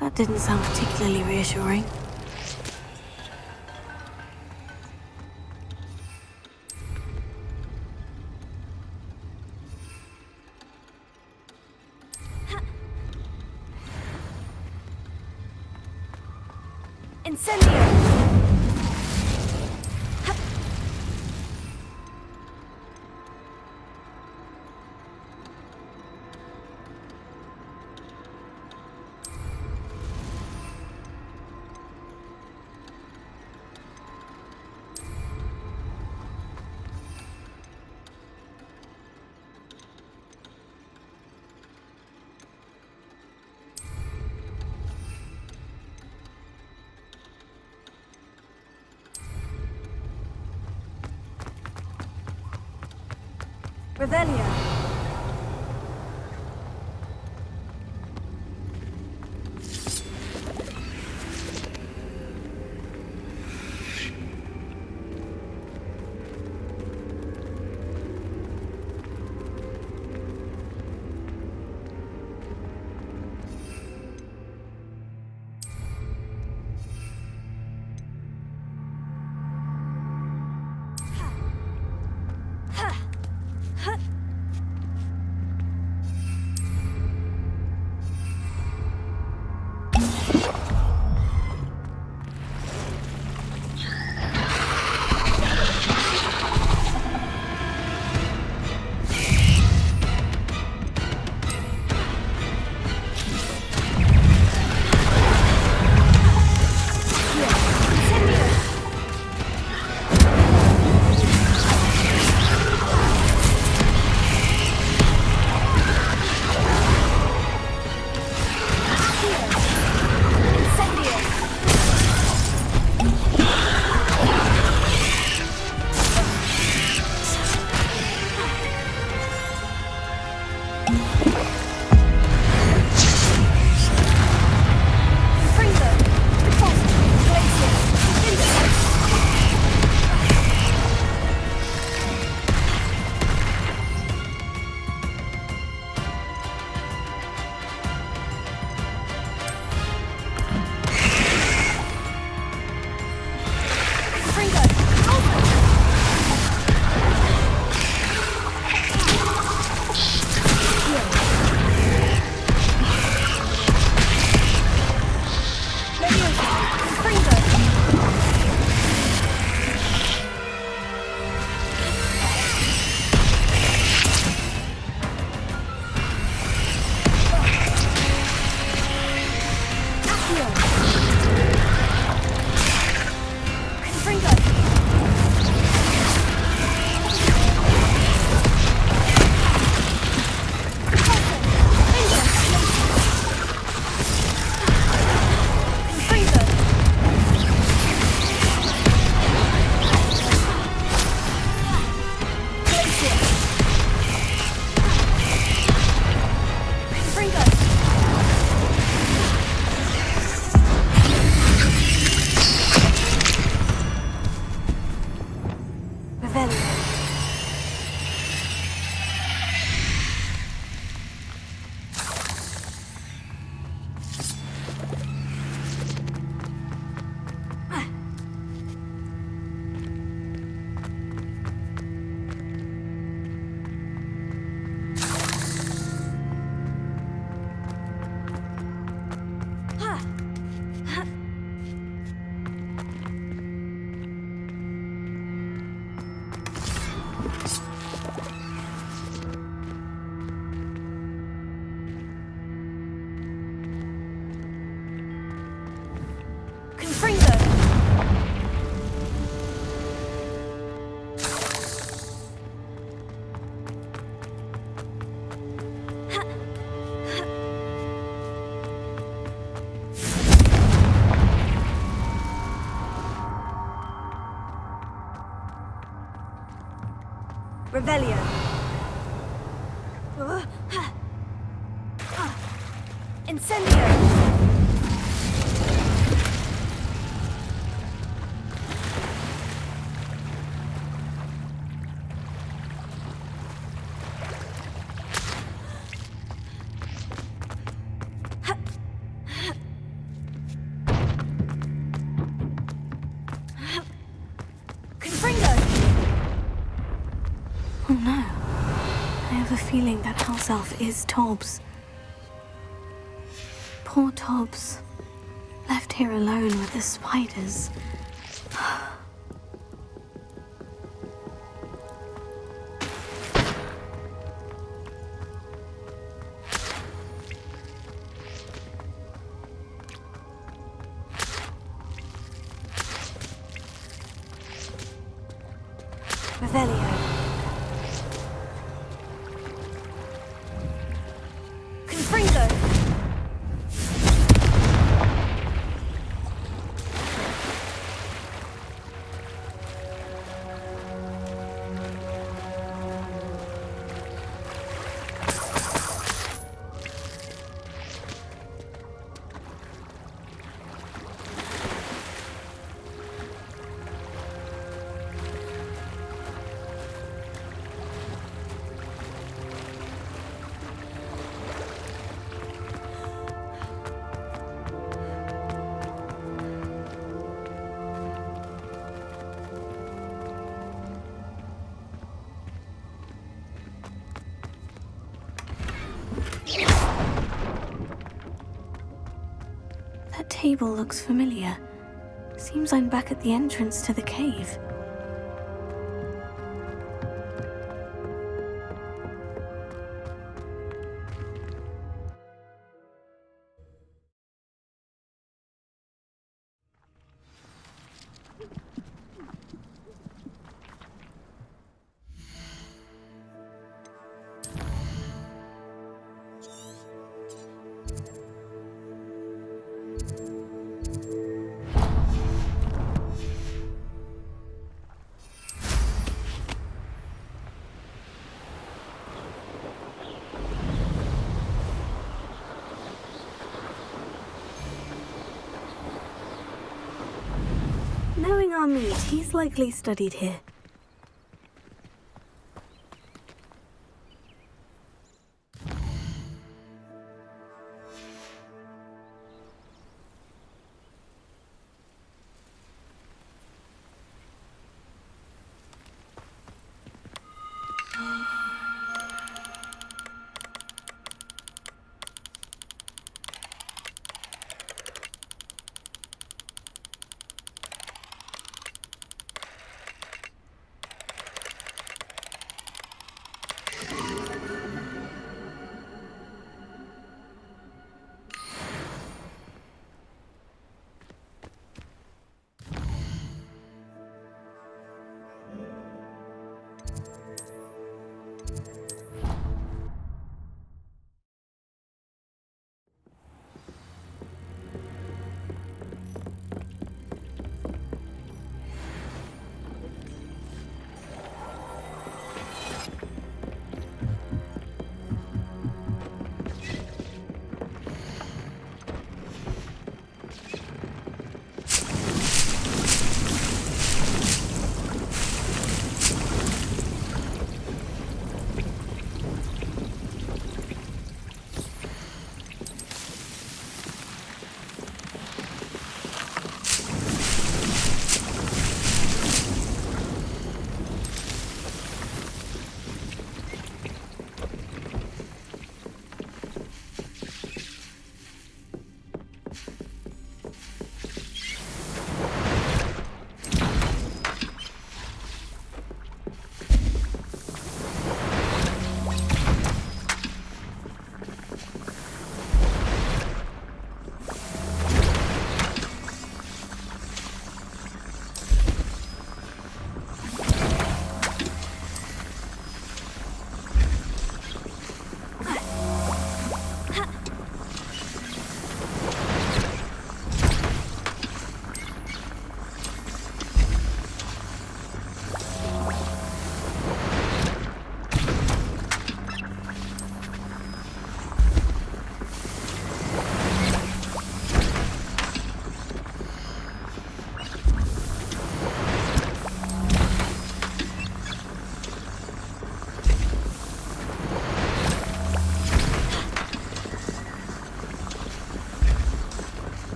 That didn't sound particularly reassuring. Incendio! Revelio. Revelio. Incendio. have a feeling that house elf is Tobbs. Poor Tobbs. Left here alone with the spiders. Revelio. Confringo. That table looks familiar. Seems I'm back at the entrance to the cave. Knowing our meat, he's likely studied here.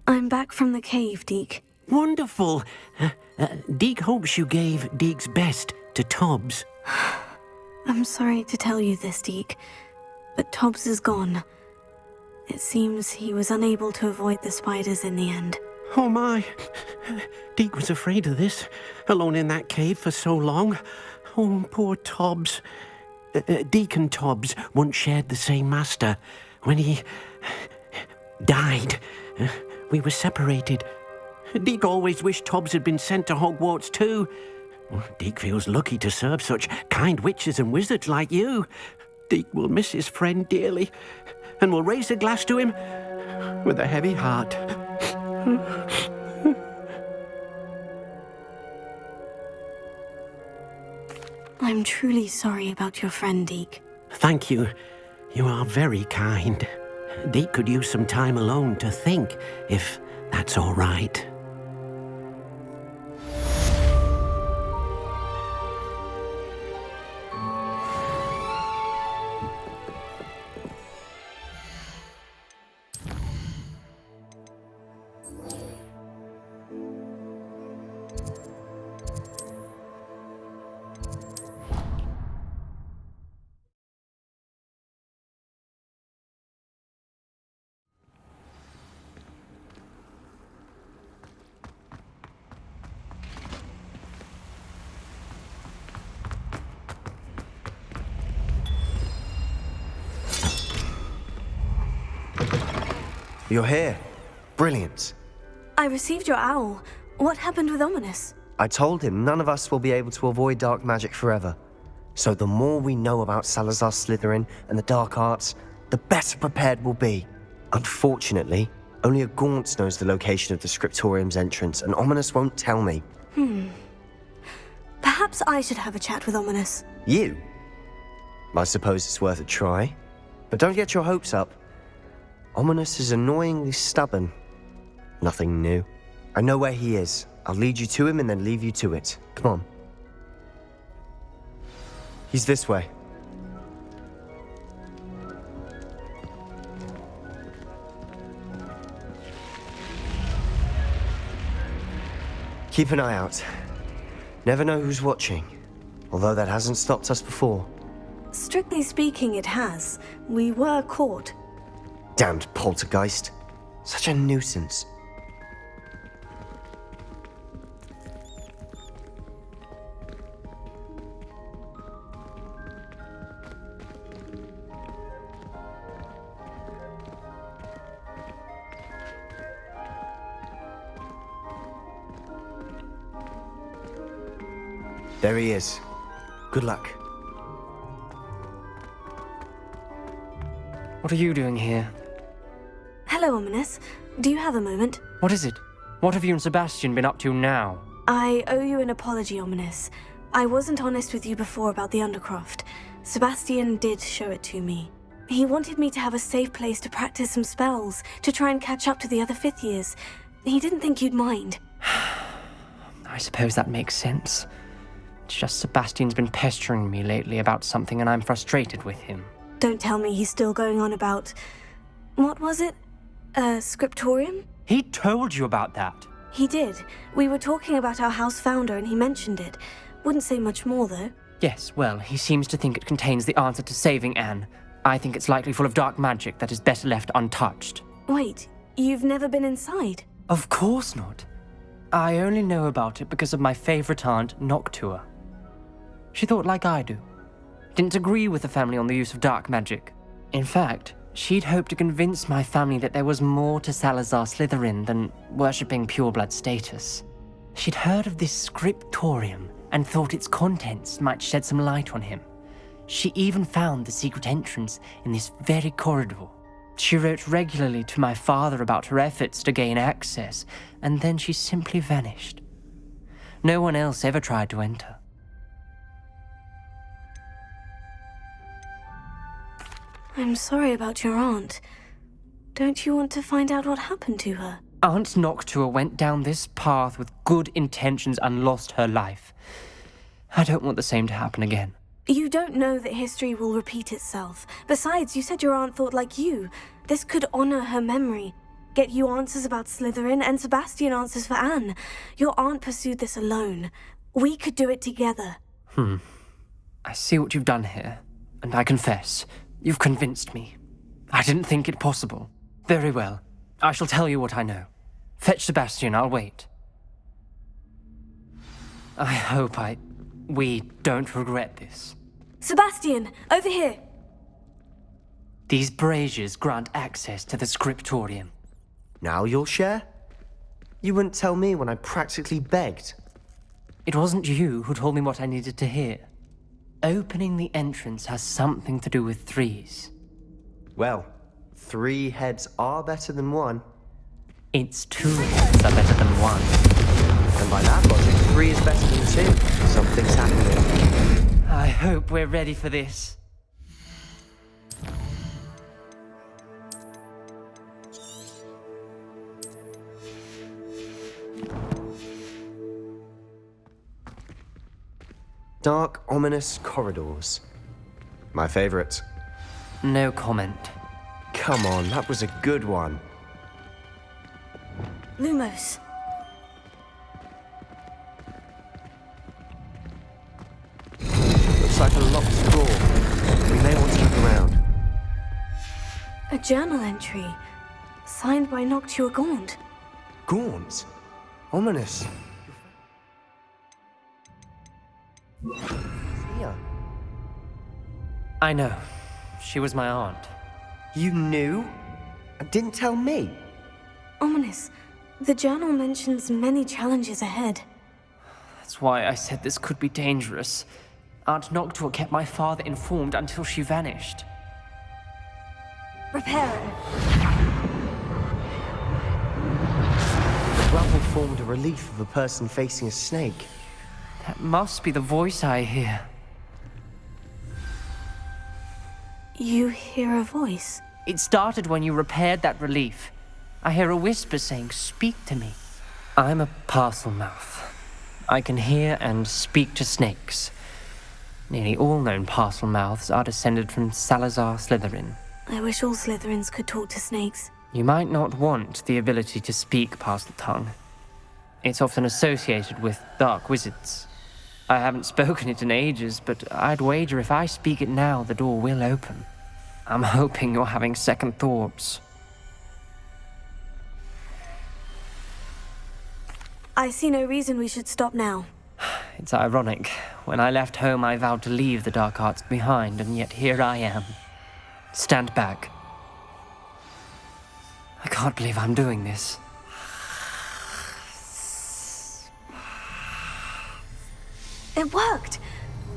I'm back from the cave, Deke. Wonderful. Deke hopes you gave Deke's best to Tobbs. I'm sorry to tell you this, Deke, but Tobbs is gone. It seems he was unable to avoid the spiders in the end. Oh my. Deke was afraid of this, alone in that cave for so long. Oh, poor Tobbs. Deke and Tobbs once shared the same master. When he died, we were separated. Deke always wished Tobbs had been sent to Hogwarts too. Deke feels lucky to serve such kind witches and wizards like you. Deke will miss his friend dearly, and will raise a glass to him with a heavy heart. I'm truly sorry about your friend, Deke. Thank you. You are very kind. Deke could use some time alone to think, if that's all right. You're here. Brilliant. I received your owl. What happened with Ominous? I told him none of us will be able to avoid dark magic forever. So the more we know about Salazar Slytherin and the dark arts, the better prepared we'll be. Unfortunately, only a Gaunt knows the location of the Scriptorium's entrance, and Ominous won't tell me. Perhaps I should have a chat with Ominous. You? I suppose it's worth a try. But don't get your hopes up. Ominous is annoyingly stubborn. Nothing new. I know where he is. I'll lead you to him and then leave you to it. Come on. He's this way. Keep an eye out. Never know who's watching. Although that hasn't stopped us before. Strictly speaking, it has. We were caught. Damned poltergeist. Such a nuisance. There he is. Good luck. What are you doing here? Hello, Ominous. Do you have a moment? What is it? What have you and Sebastian been up to now? I owe you an apology, Ominous. I wasn't honest with you before about the Undercroft. Sebastian did show it to me. He wanted me to have a safe place to practice some spells, to try and catch up to the other fifth years. He didn't think you'd mind. I suppose that makes sense. It's just Sebastian's been pestering me lately about something and I'm frustrated with him. Don't tell me he's still going on about... What was it? Scriptorium? He told you about that? He did. We were talking about our house founder and he mentioned it. Wouldn't say much more, though. Yes, well, he seems to think it contains the answer to saving Anne. I think it's likely full of dark magic that is better left untouched. Wait, you've never been inside? Of course not. I only know about it because of my favorite aunt, Noctua. She thought like I do. Didn't agree with the family on the use of dark magic. In fact, she'd hoped to convince my family that there was more to Salazar Slytherin than worshipping pureblood status. She'd heard of this scriptorium and thought its contents might shed some light on him. She even found the secret entrance in this very corridor. She wrote regularly to my father about her efforts to gain access, and then she simply vanished. No one else ever tried to enter. I'm sorry about your aunt. Don't you want to find out what happened to her? Aunt Noctua went down this path with good intentions and lost her life. I don't want the same to happen again. You don't know that history will repeat itself. Besides, you said your aunt thought like you. This could honor her memory. get you answers about Slytherin, and Sebastian answers for Anne. Your aunt pursued this alone. We could do it together. I see what you've done here, and I confess, you've convinced me. I didn't think it possible. Very well. I shall tell you what I know. Fetch Sebastian, I'll wait. I hope we don't regret this. Sebastian, over here! These braziers grant access to the scriptorium. Now you'll share? You wouldn't tell me when I practically begged. It wasn't you who told me what I needed to hear. Opening the entrance has something to do with threes. Well, 3 heads are better than 1. It's 2 heads are better than 1. And by that logic, 3 is better than 2. Something's happening. I hope we're ready for this. Dark, ominous corridors. My favorite. No comment. Come on, that was a good one. Lumos. Looks like a locked door. We may want to look around. A journal entry. Signed by Noctua Gaunt. Gaunt? Ominous. Here. I know. She was my aunt. You knew? And didn't tell me? Ominous. The journal mentions many challenges ahead. That's why I said this could be dangerous. Aunt Noctua kept my father informed until she vanished. Reparo. The rubble formed a relief of a person facing a snake. That must be the voice I hear. You hear a voice? It started when you repaired that relief. I hear a whisper saying, "Speak to me." I'm a parcel mouth. I can hear and speak to snakes. Nearly all known parcel mouths are descended from Salazar Slytherin. I wish all Slytherins could talk to snakes. You might not want the ability to speak parcel tongue. It's often associated with dark wizards. I haven't spoken it in ages, but I'd wager if I speak it now, the door will open. I'm hoping you're having second thoughts. I see no reason we should stop now. It's ironic. When I left home, I vowed to leave the dark arts behind, and yet here I am. Stand back. I can't believe I'm doing this. It worked!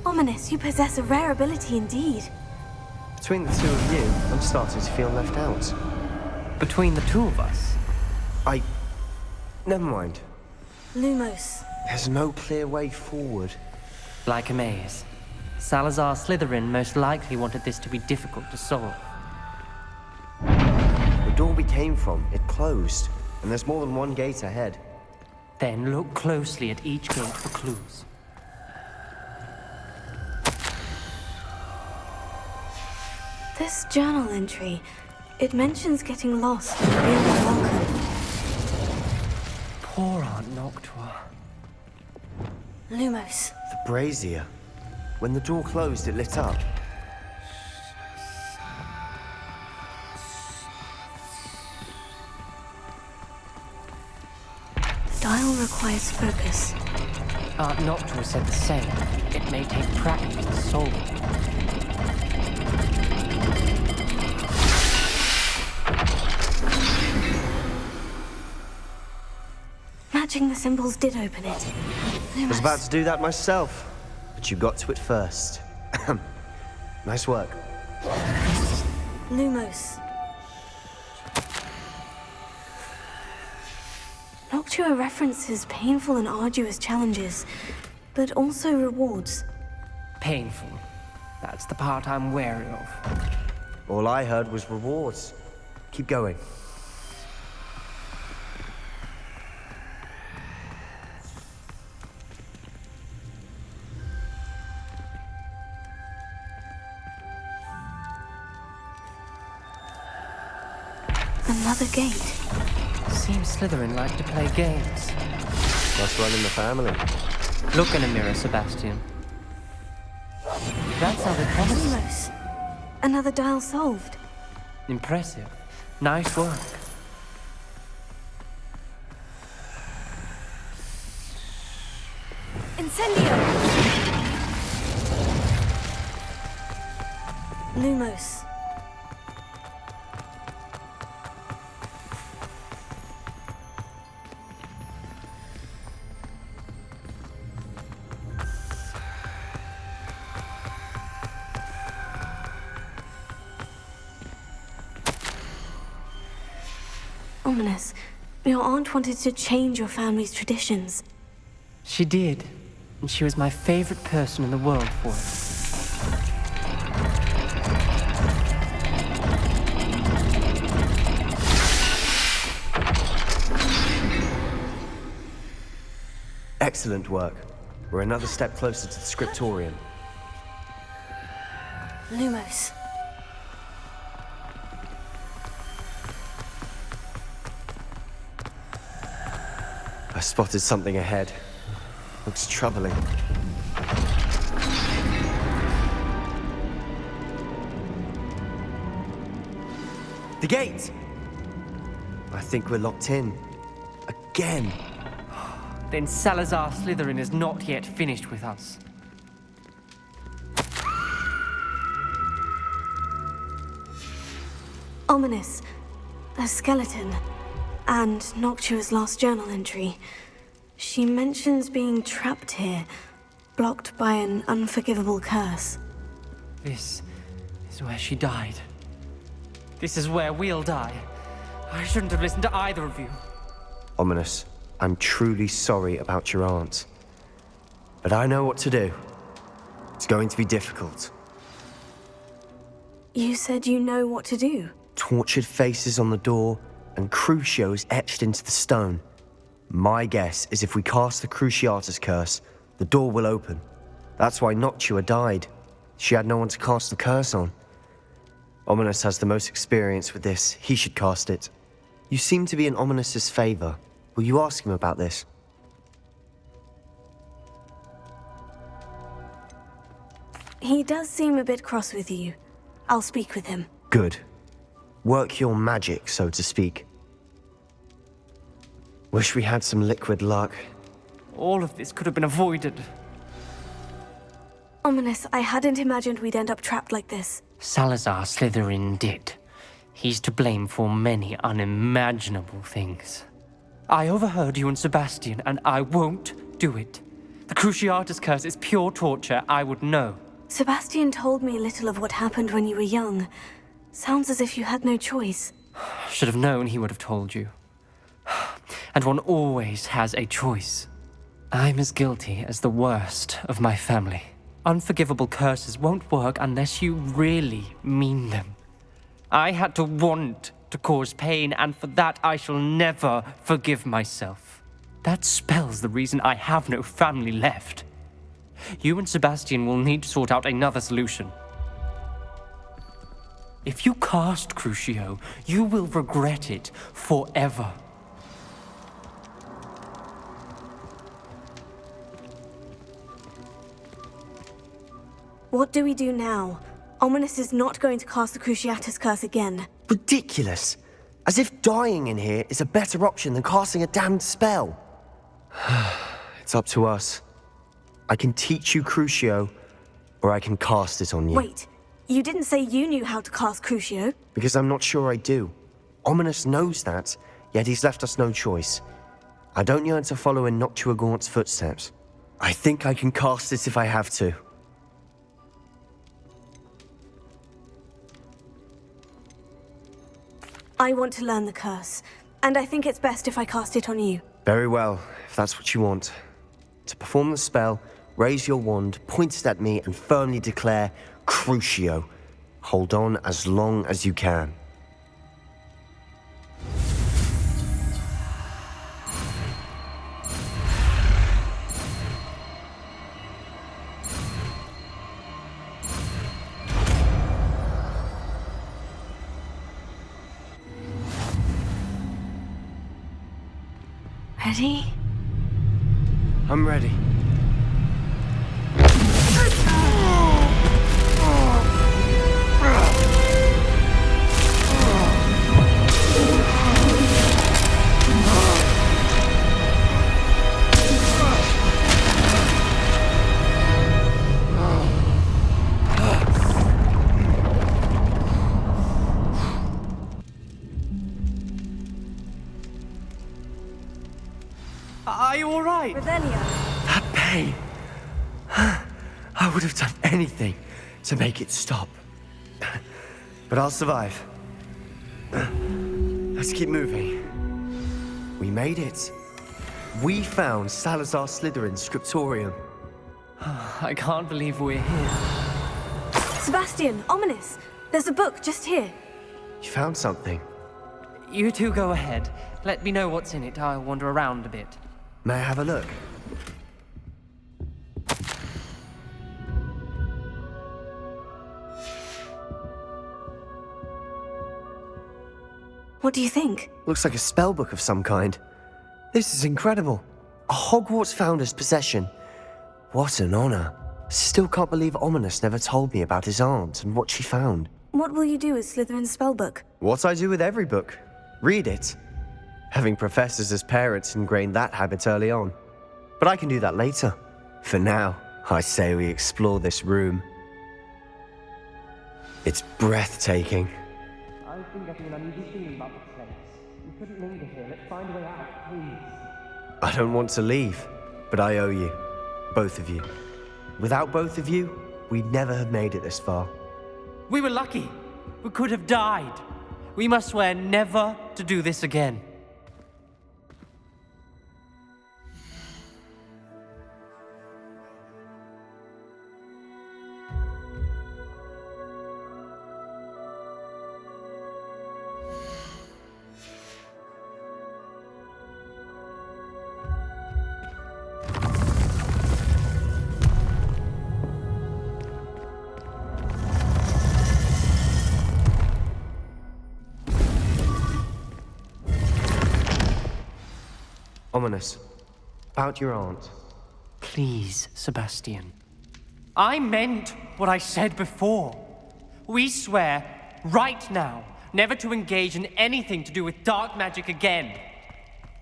Ominous, you possess a rare ability indeed. Between the two of you, I'm starting to feel left out. Between the two of us, Never mind. Lumos. There's no clear way forward. like a maze. Salazar Slytherin most likely wanted this to be difficult to solve. The door we came from, it closed, and there's more than one gate ahead. Then look closely at each gate for clues. This journal entry, it mentions getting lost and being unwelcome. Poor Aunt Noctua. Lumos. The brazier. When the door closed, it lit up. The dial requires focus. Aunt Noctua said the same. It may take practice to solve it. Matching the symbols did open it. I was about to do that myself, but you got to it first. Nice work. Lumos. Noctua references painful and arduous challenges, but also rewards. Painful. That's the part I'm wary of. All I heard was rewards. Keep going. Another gate. Seems Slytherin like to play games. Must run in the family. Look in a mirror, Sebastian. That's how they promised. Lumos. Another dial solved. Impressive. Nice work. Incendio! Lumos. Ominous. Your aunt wanted to change your family's traditions. She did. And she was my favorite person in the world for it. Excellent work. We're another step closer to the scriptorium. Lumos. I spotted something ahead. Looks troubling. The gate! I think we're locked in. Again. Then Salazar Slytherin is not yet finished with us. Ominous. A skeleton. And Noctua's last journal entry. She mentions being trapped here, blocked by an unforgivable curse. This is where she died. This is where we'll die. I shouldn't have listened to either of you. Ominous, I'm truly sorry about your aunt. But I know what to do. It's going to be difficult. You said you know what to do. Tortured faces on the door, and Crucios etched into the stone. My guess is if we cast the Cruciatus curse, the door will open. That's why Noctua died. She had no one to cast the curse on. Ominous has the most experience with this. He should cast it. You seem to be in Ominous's favor. Will you ask him about this? He does seem a bit cross with you. I'll speak with him. Good. Work your magic, so to speak. Wish we had some liquid luck. All of this could have been avoided. Ominous, I hadn't imagined we'd end up trapped like this. Salazar Slytherin did. He's to blame for many unimaginable things. I overheard you and Sebastian, and I won't do it. The Cruciatus curse is pure torture, I would know. Sebastian told me little of what happened when you were young. Sounds as if you had no choice. Should have known he would have told you. And one always has a choice. I'm as guilty as the worst of my family. Unforgivable curses won't work unless you really mean them. I had to want to cause pain, and for that I shall never forgive myself. That spells the reason I have no family left. You and Sebastian will need to sort out another solution. If you cast Crucio, you will regret it forever. What do we do now? Ominous is not going to cast the Cruciatus curse again. Ridiculous. As if dying in here is a better option than casting a damned spell. It's up to us. I can teach you Crucio, or I can cast it on you. Wait, you didn't say you knew how to cast Crucio? Because I'm not sure I do. Ominous knows that, yet he's left us no choice. I don't yearn to follow in Noctua Gaunt's footsteps. I think I can cast it if I have to. I want to learn the curse, and I think it's best if I cast it on you. Very well, if that's what you want. To perform the spell, raise your wand, point it at me, and firmly declare, Crucio. Hold on as long as you can. Ready? I'm ready. Are you all right? Revelio. That pain. I would have done anything to make it stop. But I'll survive. Let's keep moving. We made it. We found Salazar Slytherin's scriptorium. I can't believe we're here. Sebastian, ominous. There's a book just here. You found something. You two go ahead. Let me know what's in it. I'll wander around a bit. May I have a look? What do you think? Looks like a spell book of some kind. This is incredible. A Hogwarts founder's possession. What an honor. Still can't believe Ominous never told me about his aunt and what she found. What will you do with Slytherin's spellbook? What I do with every book. Read it. Having professors as parents ingrained that habit early on. But I can do that later. For now, I say we explore this room. It's breathtaking. I think I feel an uneasy feeling about this place. We couldn't linger here. Let's find a way out, please. I don't want to leave, but I owe you. Both of you. Without both of you, we'd never have made it this far. We were lucky. We could have died. We must swear never to do this again. Ominous. About your aunt. Please, Sebastian. I meant what I said before. We swear, right now, never to engage in anything to do with dark magic again.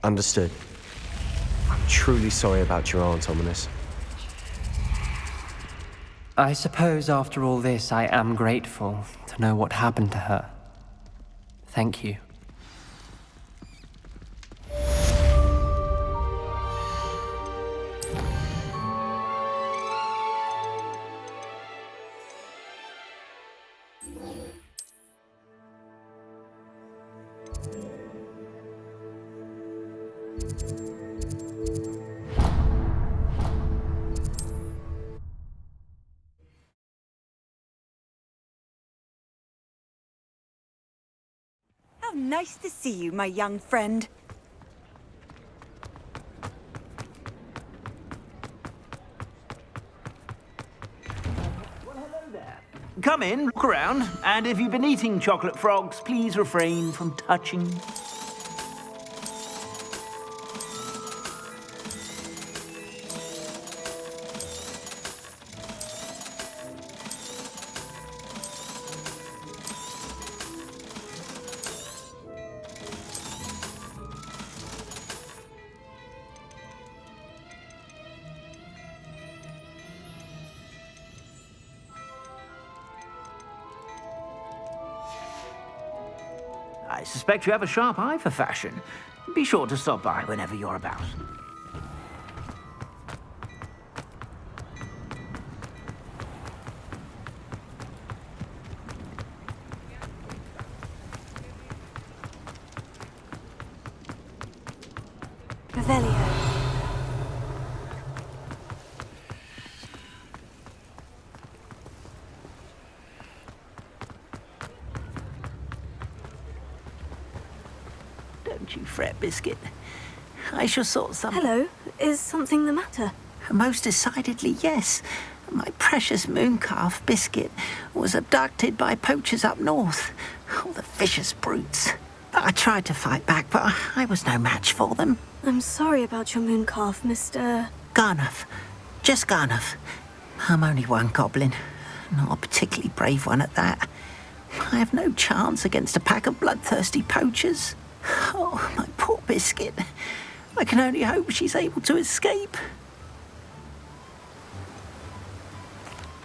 Understood. I'm truly sorry about your aunt, Ominous. I suppose after all this, I am grateful to know what happened to her. Thank you. How nice to see you, my young friend. Come in, look around, and if you've been eating chocolate frogs, please refrain from touching. I suspect you have a sharp eye for fashion. Be sure to stop by whenever you're about. Revelio. Don't you fret, Biscuit. I shall sort something. Hello. Is something the matter? Most decidedly, yes. My precious mooncalf, Biscuit, was abducted by poachers up north. Oh, the vicious brutes. I tried to fight back, but I was no match for them. I'm sorry about your mooncalf, Mr. Garnuff. Just Garnuff. I'm only one goblin. Not a particularly brave one at that. I have no chance against a pack of bloodthirsty poachers. Oh, my poor Biscuit. I can only hope she's able to escape.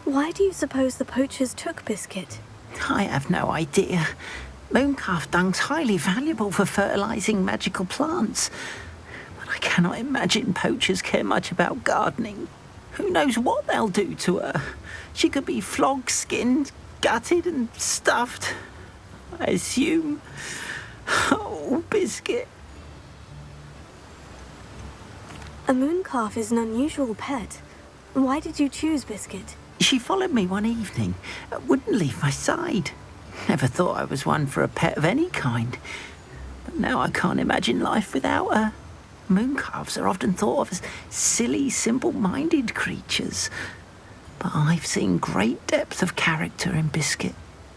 Why do you suppose the poachers took Biscuit? I have no idea. Mooncalf dung's highly valuable for fertilizing magical plants. But I cannot imagine poachers care much about gardening. Who knows what they'll do to her? She could be flogged, skinned, gutted and stuffed. I assume. Oh, Biscuit. A mooncalf is an unusual pet. Why did you choose Biscuit? She followed me one evening, wouldn't leave my side. Never thought I was one for a pet of any kind. But now I can't imagine life without her. Mooncalves are often thought of as silly, simple-minded creatures. But I've seen great depth of character in Biscuit.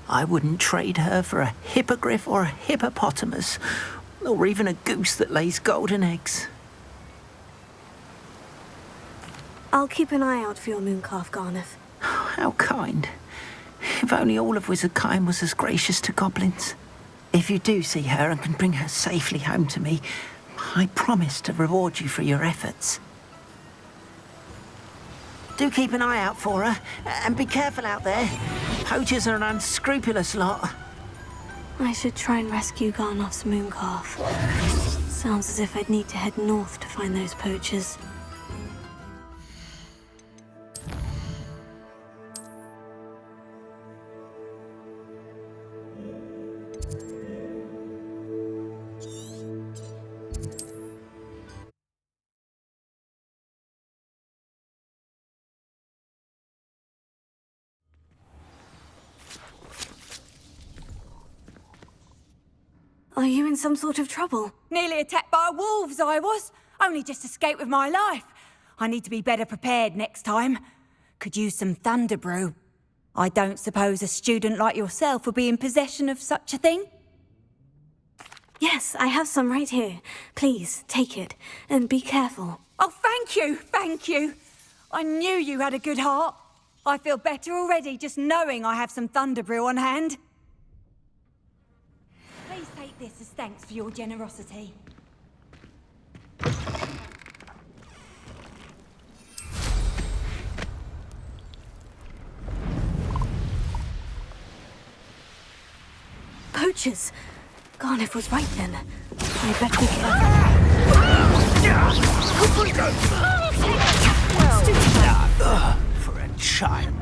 I wouldn't trade her for a hippogriff or a hippopotamus, or even a goose that lays golden eggs. I'll keep an eye out for your mooncalf, Garnuff. How kind. If only all of Wizardkind was as gracious to goblins. If you do see her and can bring her safely home to me, I promise to reward you for your efforts. Do keep an eye out for her, and be careful out there. Poachers are an unscrupulous lot. I should try and rescue Garnuff's mooncalf. Sounds as if I'd need to head north to find those poachers. Are you in some sort of trouble? Nearly attacked by wolves, I was. Only just escaped with my life. I need to be better prepared next time. Could use some thunder brew. I don't suppose a student like yourself would be in possession of such a thing? Yes, I have some right here. Please, take it. And be careful. Oh, thank you, thank you. I knew you had a good heart. I feel better already just knowing I have some thunder brew on hand. Please take this as thanks for your generosity. Poachers! Garnuff was right then. I'd better be careful. For a child.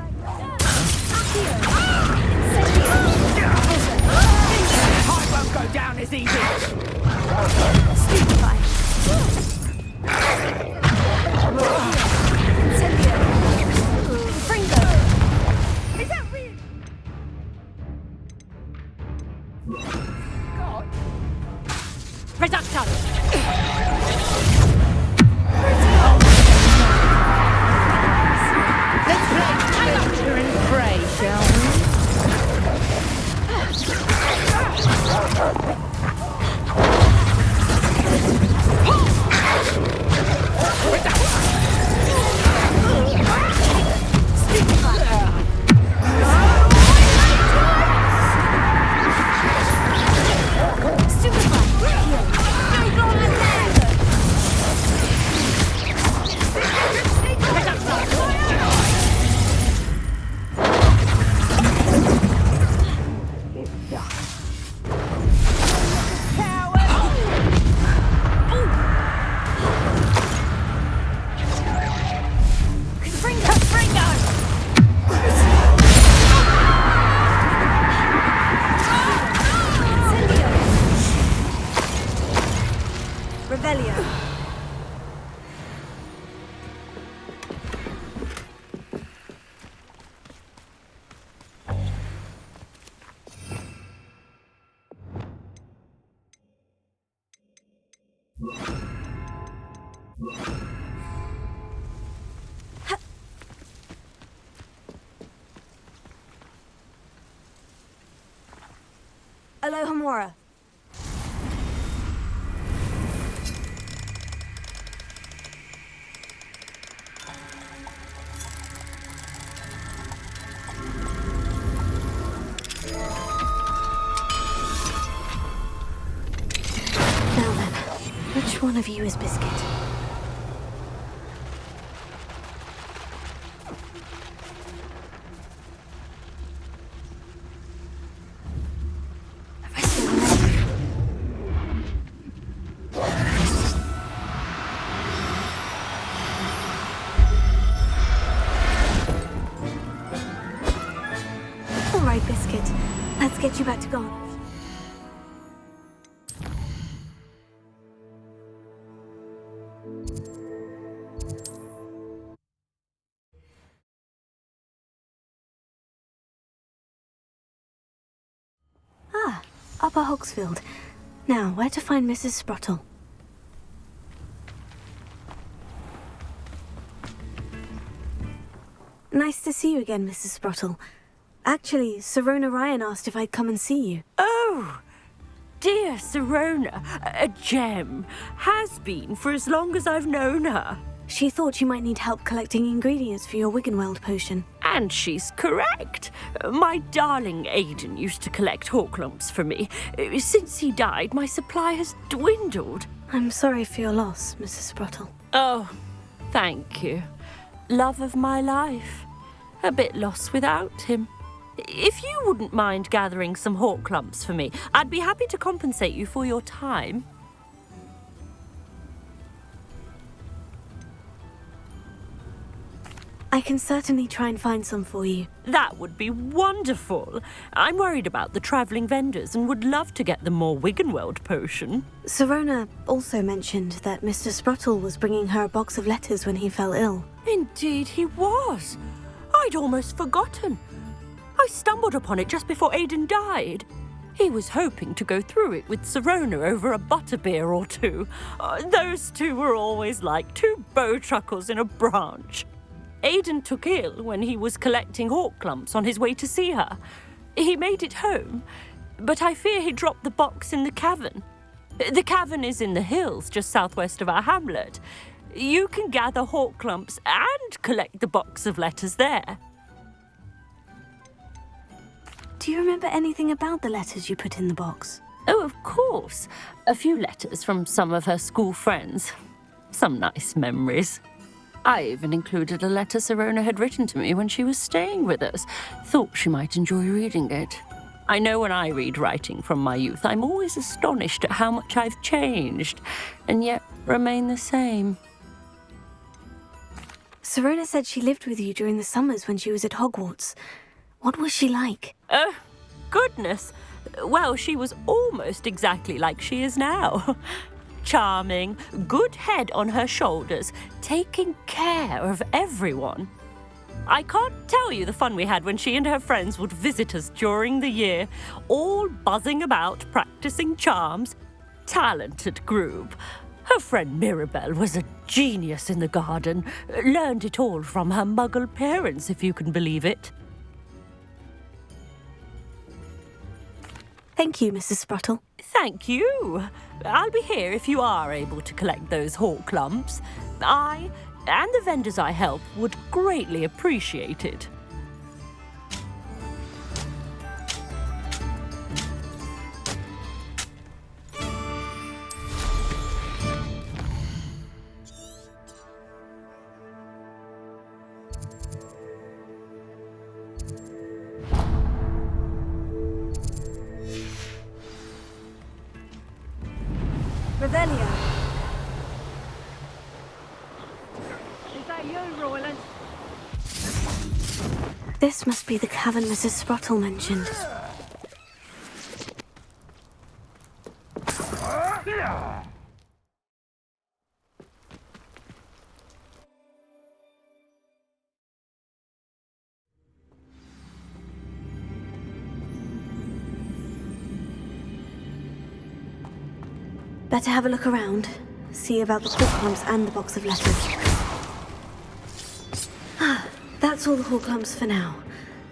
I won't go down as easy. Stupefy. Incendio. Fringo. Is that real? God. Reducto! Let's play capture and pray, shall we? Revelio. Alohomora. Which one of you is Biscuit? All right, Biscuit. Let's get you back to Garnet. Upper Hogsfield. Now, where to find Mrs. Sprottle? Nice to see you again, Mrs. Sprottle. Actually, Sirona Ryan asked if I'd come and see you. Oh, dear Sirona, a gem. Has been for as long as I've known her. She thought you might need help collecting ingredients for your Wiggenweld potion. And she's correct. My darling Aiden used to collect Horklumps for me. Since he died, my supply has dwindled. I'm sorry for your loss, Mrs. Sprottle. Oh, thank you. Love of my life. A bit lost without him. If you wouldn't mind gathering some Horklumps for me, I'd be happy to compensate you for your time. I can certainly try and find some for you. That would be wonderful. I'm worried about the travelling vendors and would love to get them more Wiggenweld potion. Sirona also mentioned that Mr. Sprottle was bringing her a box of letters when he fell ill. Indeed he was. I'd almost forgotten. I stumbled upon it just before Aiden died. He was hoping to go through it with Sirona over a butterbeer or two. Those two were always like two bowtruckles in a branch. Aiden took ill when he was collecting Horklumps on his way to see her. He made it home, but I fear he dropped the box in the cavern. The cavern is in the hills just southwest of our hamlet. You can gather Horklumps and collect the box of letters there. Do you remember anything about the letters you put in the box? Oh, of course. A few letters from some of her school friends. Some nice memories. I even included a letter Sirona had written to me when she was staying with us. Thought she might enjoy reading it. I know when I read writing from my youth, I'm always astonished at how much I've changed, and yet remain the same. Sirona said she lived with you during the summers when she was at Hogwarts. What was she like? Oh, goodness. Well, she was almost exactly like she is now. Charming, good head on her shoulders, taking care of everyone. I can't tell you the fun we had when she and her friends would visit us during the year, all buzzing about, practicing charms. Talented group. Her friend Mirabelle was a genius in the garden. Learned it all from her muggle parents, if you can believe it. Thank you, Mrs. Sprottle. Thank you. I'll be here if you are able to collect those Horklumps. I and the vendors I help would greatly appreciate it. Revelio. Is that you, Royland? This must be the cavern Mrs. Sprottle mentioned. Better have a look around. See about the Horklumps and the box of letters. That's all the Horklumps for now.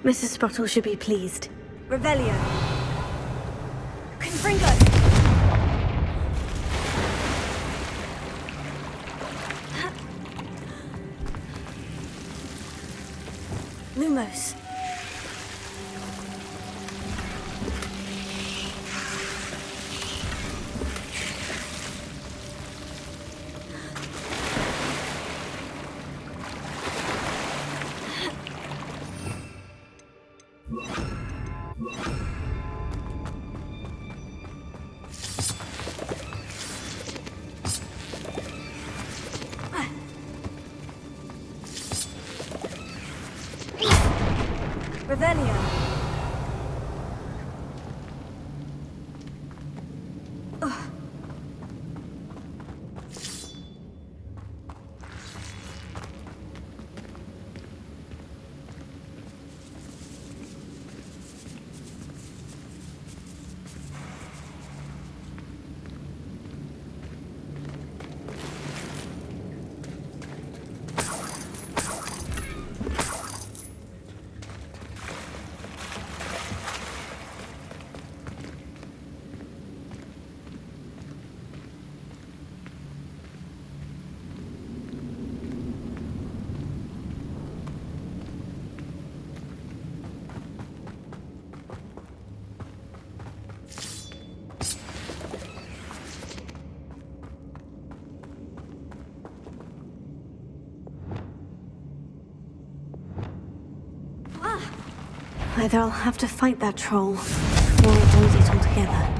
Mrs. Sprottle should be pleased. Revelio. Confringo. Lumos. Revelio. Either I'll have to fight that troll, or avoid it altogether.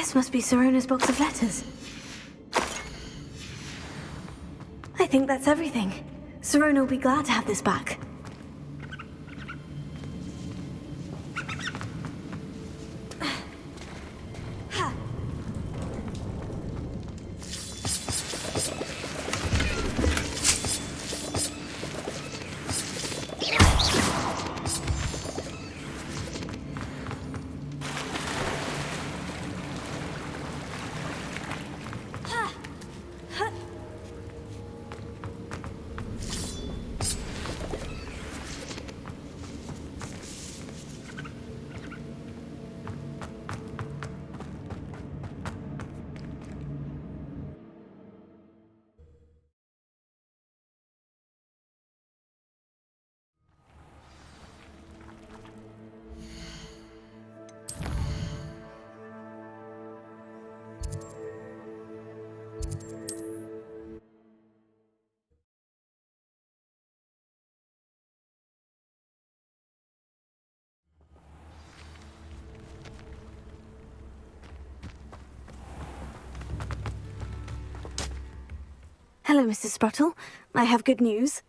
This must be Sirona's box of letters. I think that's everything. Sirona will be glad to have this back. Hello, Mrs. Spruttle. I have good news.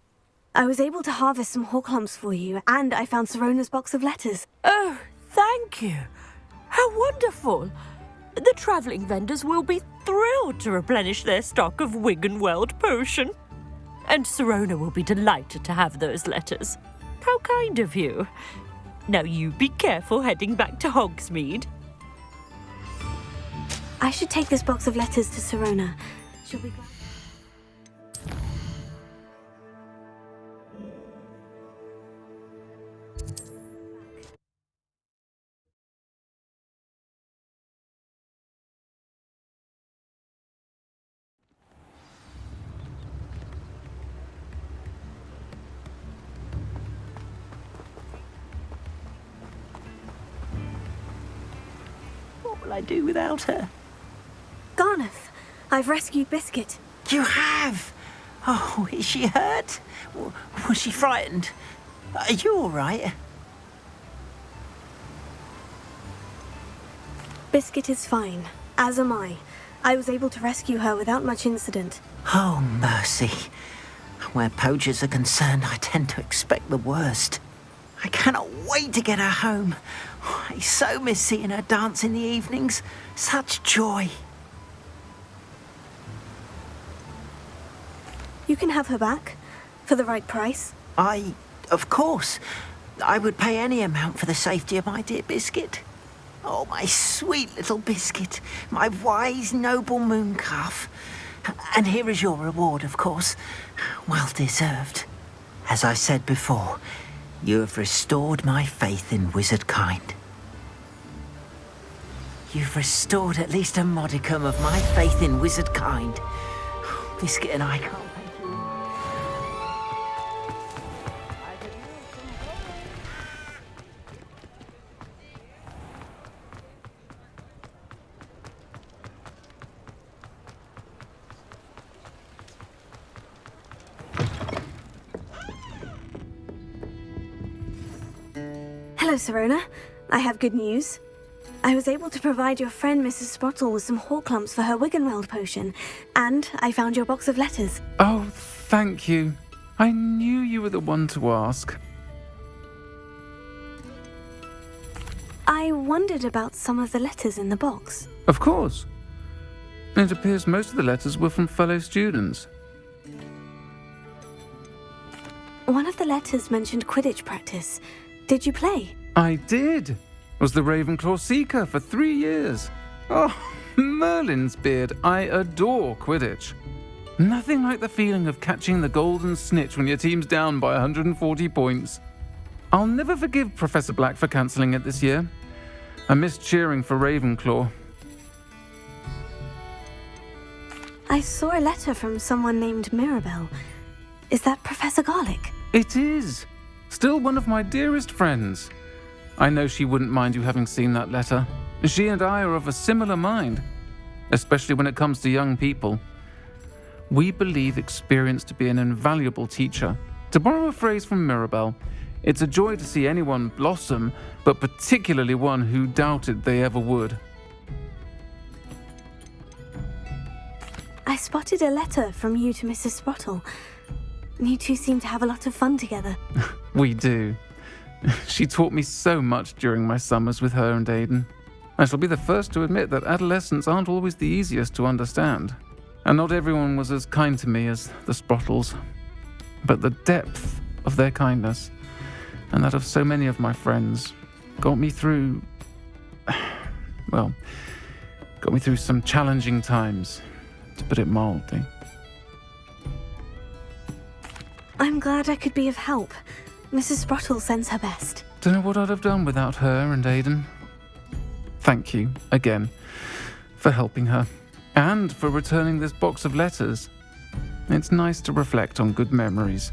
I was able to harvest some horklumps for you, and I found Sirona's box of letters. Oh, thank you. How wonderful. The travelling vendors will be thrilled to replenish their stock of Wiggenweld potion. And Sirona will be delighted to have those letters. How kind of you. Now you be careful heading back to Hogsmeade. I should take this box of letters to Sirona. She'll be glad. What will I do without her? Garneth, I've rescued Biscuit. You have? Oh, is she hurt? Was she frightened? Are you all right? Biscuit is fine, as am I. I was able to rescue her without much incident. Oh, mercy. Where poachers are concerned, I tend to expect the worst. I cannot wait to get her home. I so miss seeing her dance in the evenings. Such joy. You can have her back, for the right price. Of course, I would pay any amount for the safety of my dear Biscuit. Oh, my sweet little Biscuit, my wise, noble mooncalf. And here is your reward, of course. Well deserved. As I said before, you have restored my faith in wizard kind. You've restored at least a modicum of my faith in wizard kind. Biscuit and I can't thank you. Hello, Sirona. I have good news. I was able to provide your friend Mrs. Sprottle with some horklumps for her Wiggenweld potion, and I found your box of letters. Oh, thank you. I knew you were the one to ask. I wondered about some of the letters in the box. Of course. It appears most of the letters were from fellow students. One of the letters mentioned Quidditch practice. Did you play? I did. Was the Ravenclaw Seeker for 3 years. Oh, Merlin's beard. I adore Quidditch. Nothing like the feeling of catching the golden snitch when your team's down by 140 points. I'll never forgive Professor Black for cancelling it this year. I missed cheering for Ravenclaw. I saw a letter from someone named Mirabelle. Is that Professor Garlick? It is. Still one of my dearest friends. I know she wouldn't mind you having seen that letter. She and I are of a similar mind, especially when it comes to young people. We believe experience to be an invaluable teacher. To borrow a phrase from Mirabelle, it's a joy to see anyone blossom, but particularly one who doubted they ever would. spotted a letter from you to Mrs. Sprottle. You two seem to have a lot of fun together. We do. She taught me so much during my summers with her and Aiden. I shall be the first to admit that adolescents aren't always the easiest to understand. And not everyone was as kind to me as the Sprottles. But the depth of their kindness, and that of so many of my friends, got me through some challenging times, to put it mildly. I'm glad I could be of help. Mrs. Sprottle sends her best. Don't know what I'd have done without her and Aiden. Thank you, again, for helping her, and for returning this box of letters. It's nice to reflect on good memories.